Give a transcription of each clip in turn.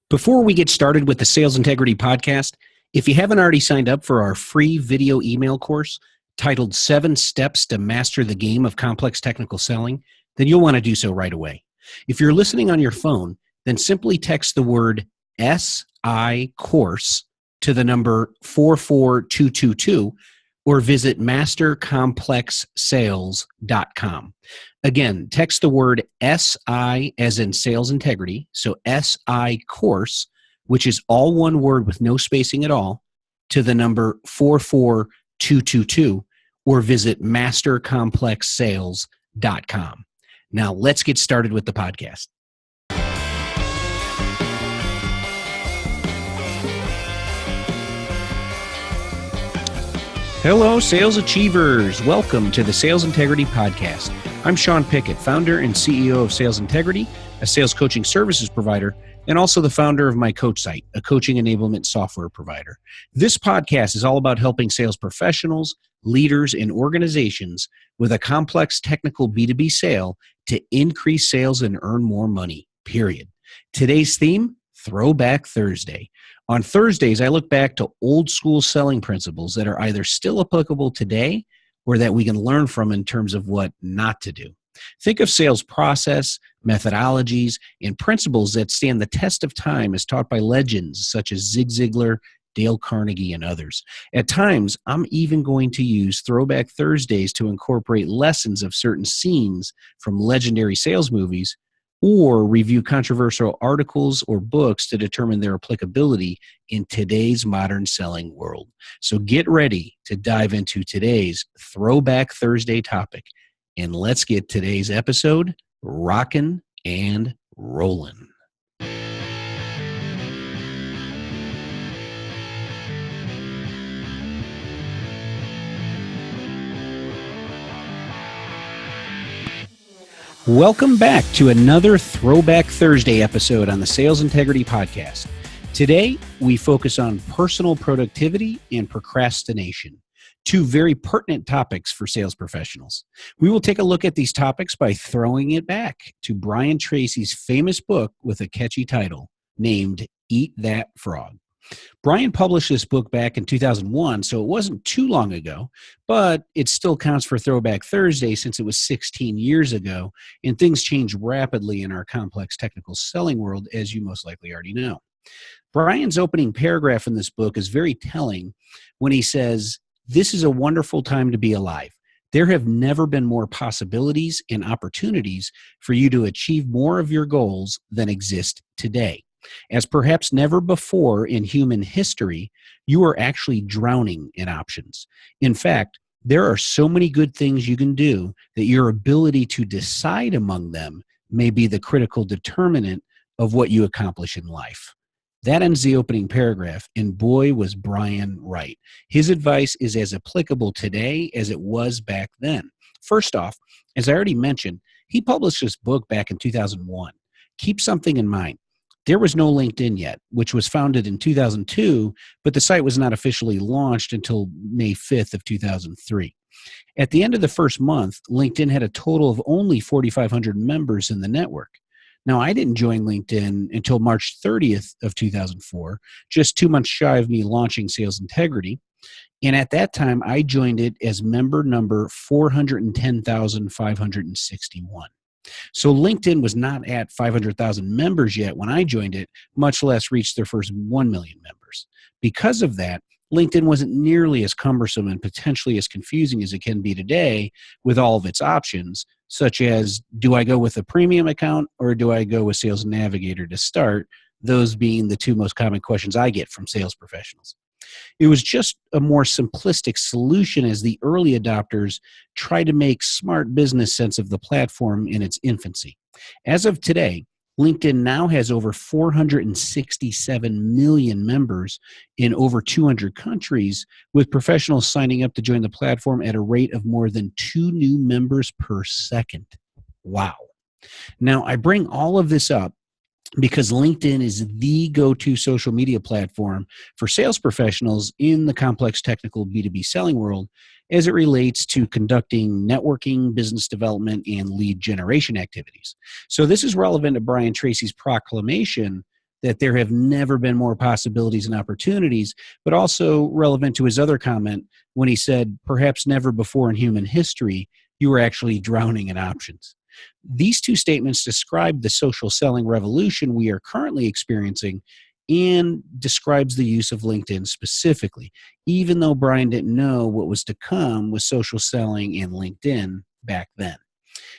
Before we get started with the Sales Integrity Podcast, if you haven't already signed up for our free video email course titled 7 Steps to Master the Game of Complex Technical Selling, then you'll want to do so right away. If you're listening on your phone, then simply text the word SI course to the number 44222 or visit mastercomplexsales.com. Again, text the word SI as in sales integrity, so SI course, which is all one word with no spacing at all, to the number 44222 or visit mastercomplexsales.com. Now, let's get started with the podcast. Hello, sales achievers. Welcome to the Sales Integrity Podcast. I'm Sean Pickett, founder and CEO of Sales Integrity, a sales coaching services provider, and also the founder of my coach site, a coaching enablement software provider. This podcast is all about helping sales professionals, leaders, and organizations with a complex technical B2B sale to increase sales and earn more money, period. Today's theme, Throwback Thursday. On Thursdays, I look back to old school selling principles that are either still applicable today or that we can learn from in terms of what not to do. Think of sales process, methodologies, and principles that stand the test of time as taught by legends such as Zig Ziglar, Dale Carnegie, and others. At times, I'm even going to use Throwback Thursdays to incorporate lessons of certain scenes from legendary sales movies or review controversial articles or books to determine their applicability in today's modern selling world. So get ready to dive into today's Throwback Thursday topic, and let's get today's episode rockin' and rollin'. Welcome back to another Throwback Thursday episode on the Sales Integrity Podcast. Today, we focus on personal productivity and procrastination, two very pertinent topics for sales professionals. We will take a look at these topics by throwing it back to Brian Tracy's famous book with a catchy title named Eat That Frog. Brian published this book back in 2001, so it wasn't too long ago, but it still counts for Throwback Thursday since it was 16 years ago, and things change rapidly in our complex technical selling world, as you most likely already know. Brian's opening paragraph in this book is very telling when he says, "This is a wonderful time to be alive. There have never been more possibilities and opportunities for you to achieve more of your goals than exist today. As perhaps never before in human history, you are actually drowning in options. In fact, there are so many good things you can do that your ability to decide among them may be the critical determinant of what you accomplish in life." That ends the opening paragraph, and boy, was Brian right. His advice is as applicable today as it was back then. First off, as I already mentioned, he published this book back in 2001. Keep something in mind. There was no LinkedIn yet, which was founded in 2002, but the site was not officially launched until May 5th of 2003. At the end of the first month, LinkedIn had a total of only 4,500 members in the network. Now, I didn't join LinkedIn until March 30th of 2004, just 2 months shy of me launching Sales Integrity. And at that time, I joined it as member number 410,561. So LinkedIn was not at 500,000 members yet when I joined it, much less reached their first 1 million members. Because of that, LinkedIn wasn't nearly as cumbersome and potentially as confusing as it can be today with all of its options, such as, do I go with a premium account or do I go with Sales Navigator to start? Those being the two most common questions I get from sales professionals. It was just a more simplistic solution as the early adopters tried to make smart business sense of the platform in its infancy. As of today, LinkedIn now has over 467 million members in over 200 countries, with professionals signing up to join the platform at a rate of more than 2 new members per second. Wow. Now, I bring all of this up because LinkedIn is the go-to social media platform for sales professionals in the complex technical B2B selling world as it relates to conducting networking, business development, and lead generation activities. So this is relevant to Brian Tracy's proclamation that there have never been more possibilities and opportunities, but also relevant to his other comment when he said, perhaps never before in human history, you were actually drowning in options. These two statements describe the social selling revolution we are currently experiencing and describes the use of LinkedIn specifically, even though Brian didn't know what was to come with social selling and LinkedIn back then.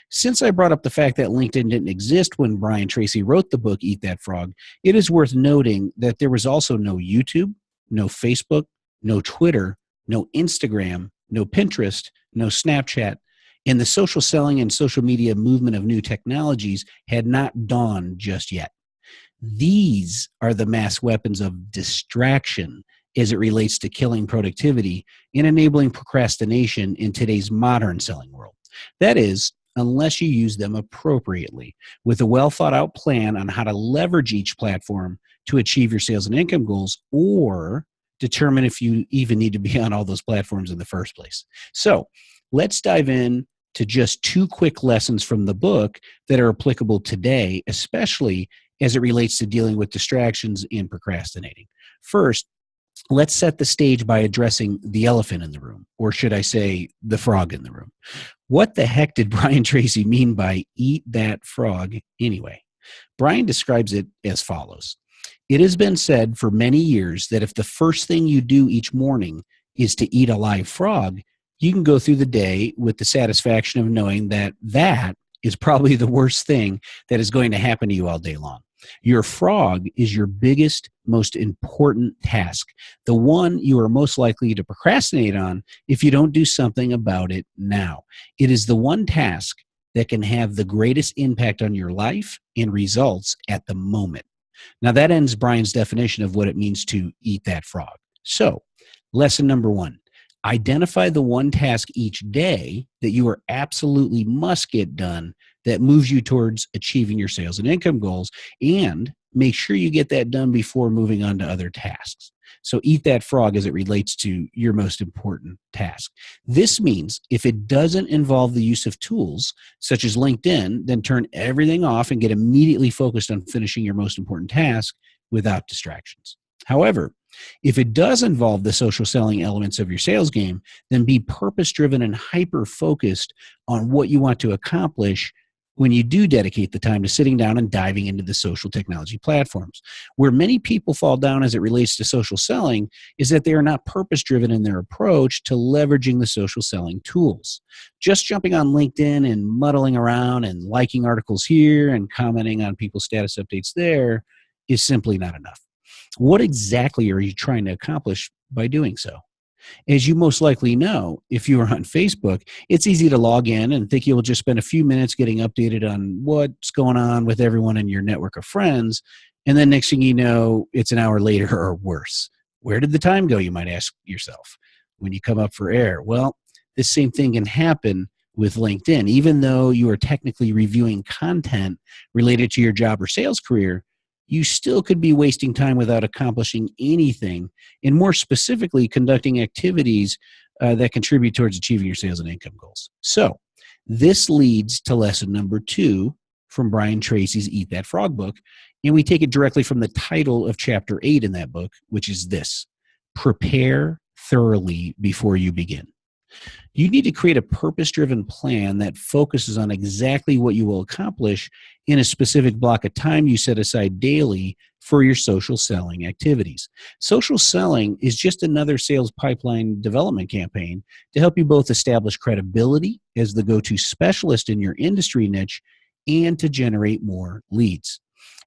Since I brought up the fact that LinkedIn didn't exist when Brian Tracy wrote the book, Eat That Frog, it is worth noting that there was also no YouTube, no Facebook, no Twitter, no Instagram, no Pinterest, no Snapchat, and the social selling and social media movement of new technologies had not dawned just yet. These are the mass weapons of distraction as it relates to killing productivity and enabling procrastination in today's modern selling world. That is, unless you use them appropriately with a well thought out plan on how to leverage each platform to achieve your sales and income goals, or determine if you even need to be on all those platforms in the first place. So let's dive in to just two quick lessons from the book that are applicable today, especially as it relates to dealing with distractions and procrastinating. First, let's set the stage by addressing the elephant in the room, or should I say the frog in the room. What the heck did Brian Tracy mean by eat that frog anyway? Brian describes it as follows. It has been said for many years that if the first thing you do each morning is to eat a live frog, you can go through the day with the satisfaction of knowing that that is probably the worst thing that is going to happen to you all day long. Your frog is your biggest, most important task, the one you are most likely to procrastinate on if you don't do something about it now. It is the one task that can have the greatest impact on your life and results at the moment. Now that ends Brian's definition of what it means to eat that frog. So, lesson number one. Identify the one task each day that you are absolutely must get done that moves you towards achieving your sales and income goals, and make sure you get that done before moving on to other tasks. So eat that frog as it relates to your most important task. This means if it doesn't involve the use of tools such as LinkedIn, then turn everything off and get immediately focused on finishing your most important task without distractions. However, if it does involve the social selling elements of your sales game, then be purpose-driven and hyper-focused on what you want to accomplish when you do dedicate the time to sitting down and diving into the social technology platforms. Where many people fall down as it relates to social selling is that they are not purpose-driven in their approach to leveraging the social selling tools. Just jumping on LinkedIn and muddling around and liking articles here and commenting on people's status updates there is simply not enough. What exactly are you trying to accomplish by doing so? As you most likely know, if you are on Facebook, it's easy to log in and think you'll just spend a few minutes getting updated on what's going on with everyone in your network of friends, and then next thing you know, it's an hour later or worse. Where did the time go, you might ask yourself when you come up for air? Well, this same thing can happen with LinkedIn. Even though you are technically reviewing content related to your job or sales career, you still could be wasting time without accomplishing anything, and more specifically, conducting activities that contribute towards achieving your sales and income goals. So this leads to lesson number 2 from Brian Tracy's Eat That Frog book, and we take it directly from the title of chapter 8 in that book, which is this: prepare thoroughly before you begin. You need to create a purpose-driven plan that focuses on exactly what you will accomplish in a specific block of time you set aside daily for your social selling activities. Social selling is just another sales pipeline development campaign to help you both establish credibility as the go-to specialist in your industry niche and to generate more leads.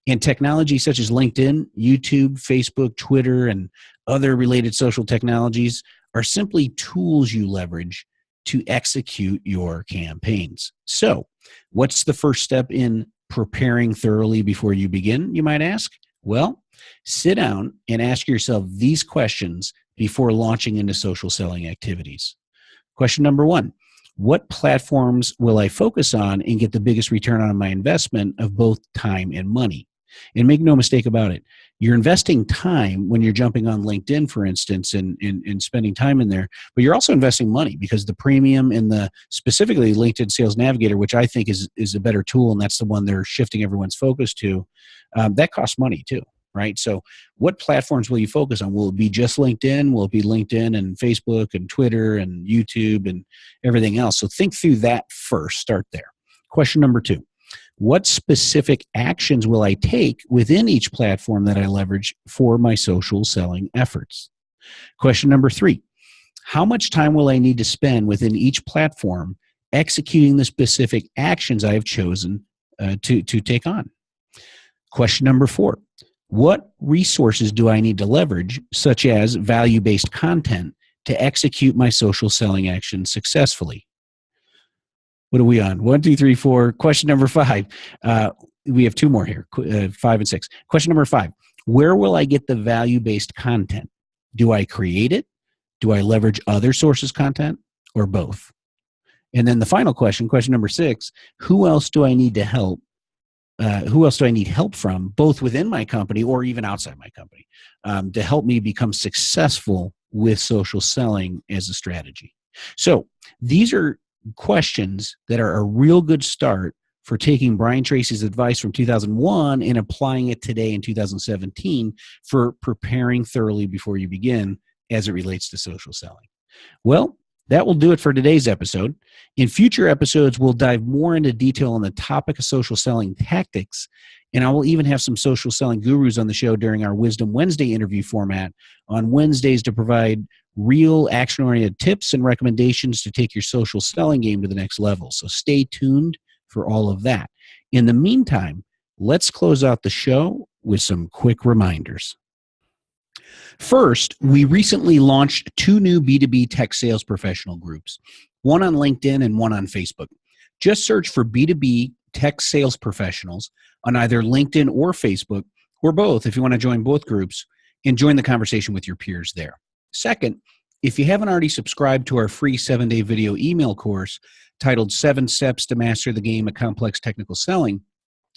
And technology such as LinkedIn, YouTube, Facebook, Twitter, and other related social technologies are simply tools you leverage to execute your campaigns. So, what's the first step in preparing thoroughly before you begin, you might ask? Well, sit down and ask yourself these questions before launching into social selling activities. Question number 1, what platforms will I focus on and get the biggest return on my investment of both time and money? And make no mistake about it, you're investing time when you're jumping on LinkedIn, for instance, and spending time in there, but you're also investing money because the premium and the specifically LinkedIn Sales Navigator, which I think is a better tool, and that's the one they're shifting everyone's focus to, that costs money too. right? So what platforms will you focus on? Will it be just LinkedIn? Will it be LinkedIn and Facebook and Twitter and YouTube and everything else? So think through that first. Start there. Question number 2. What specific actions will I take within each platform that I leverage for my social selling efforts? Question number 3. How much time will I need to spend within each platform executing the specific actions I have chosen to take on? Question number 4. What resources do I need to leverage, such as value-based content, to execute my social selling actions successfully? What are we on? 1, 2, 3, 4. Question number 5. We have 2 more here, 5 and 6. Question number 5. Where will I get the value-based content? Do I create it? Do I leverage other sources' content, or both? And then the final question, question number 6, who else do I need to help? Who else do I need help from, both within my company or even outside my company, to help me become successful with social selling as a strategy? So these are questions that are a real good start for taking Brian Tracy's advice from 2001 and applying it today in 2017 for preparing thoroughly before you begin as it relates to social selling. Well, that will do it for today's episode. In future episodes, we'll dive more into detail on the topic of social selling tactics, and I will even have some social selling gurus on the show during our Wisdom Wednesday interview format on Wednesdays to provide real action-oriented tips and recommendations to take your social selling game to the next level. So stay tuned for all of that. In the meantime, let's close out the show with some quick reminders. First, we recently launched 2 new B2B tech sales professional groups, one on LinkedIn and one on Facebook. Just search for B2B tech sales professionals on either LinkedIn or Facebook, or both if you want to join both groups, and join the conversation with your peers there. Second, if you haven't already subscribed to our free 7-day video email course titled 7 Steps to Master the Game of Complex Technical Selling,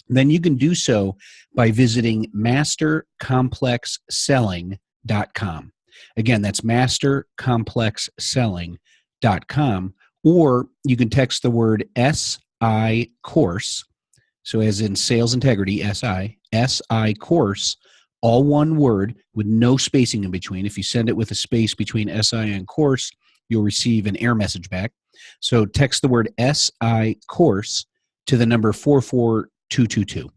then you can do so by visiting mastercomplexselling.com. Again, that's mastercomplexselling.com, or you can text the word SI course, so as in sales integrity, SI course, all one word with no spacing in between. If you send it with a space between SI and course, you'll receive an error message back. So text the word SI course to the number 44222.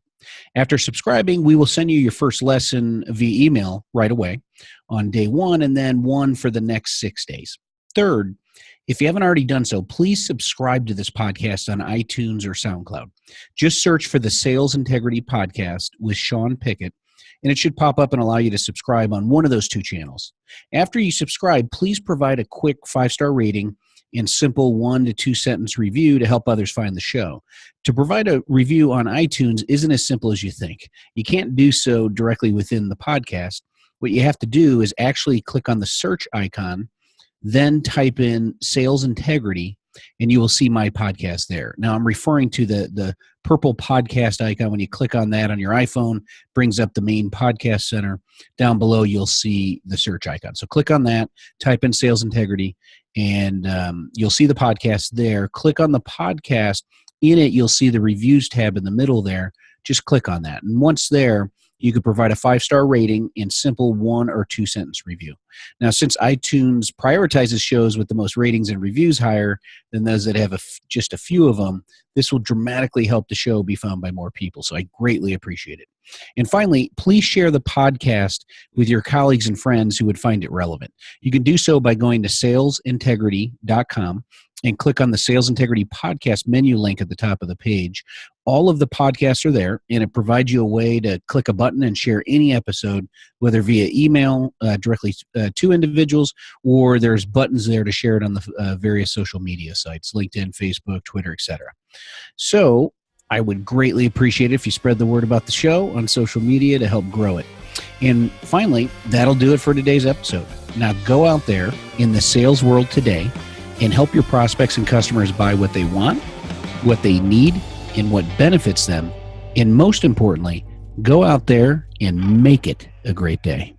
After subscribing, we will send you your first lesson via email right away on day 1, and then 1 for the next 6 days. Third, if you haven't already done so, please subscribe to this podcast on iTunes or SoundCloud. Just search for the Sales Integrity Podcast with Sean Pickett, and it should pop up and allow you to subscribe on one of those 2 channels. After you subscribe, please provide a quick 5-star rating and simple 1 to 2 sentence review to help others find the show. To provide a review on iTunes isn't as simple as you think. You can't do so directly within the podcast. What you have to do is actually click on the search icon, then type in Sales Integrity, and you will see my podcast there. Now, I'm referring to the purple podcast icon. When you click on that on your iPhone, brings up the main podcast center. Down below, you'll see the search icon. So click on that, type in Sales Integrity, and you'll see the podcast there. Click on the podcast. In it, you'll see the reviews tab in the middle there. Just click on that. And once there, you could provide a 5-star rating and simple 1 or 2 sentence review. Now, since iTunes prioritizes shows with the most ratings and reviews higher than those that have just a few of them, this will dramatically help the show be found by more people. So I greatly appreciate it. And finally, please share the podcast with your colleagues and friends who would find it relevant. You can do so by going to salesintegrity.com and click on the Sales Integrity Podcast menu link at the top of the page. All of the podcasts are there, and it provides you a way to click a button and share any episode, whether via email directly to individuals, or there's buttons there to share it on the various social media sites, LinkedIn, Facebook, Twitter, etc. So I would greatly appreciate it if you spread the word about the show on social media to help grow it. And finally, that'll do it for today's episode. Now go out there in the sales world today and help your prospects and customers buy what they want, what they need, and what benefits them. And most importantly, go out there and make it a great day.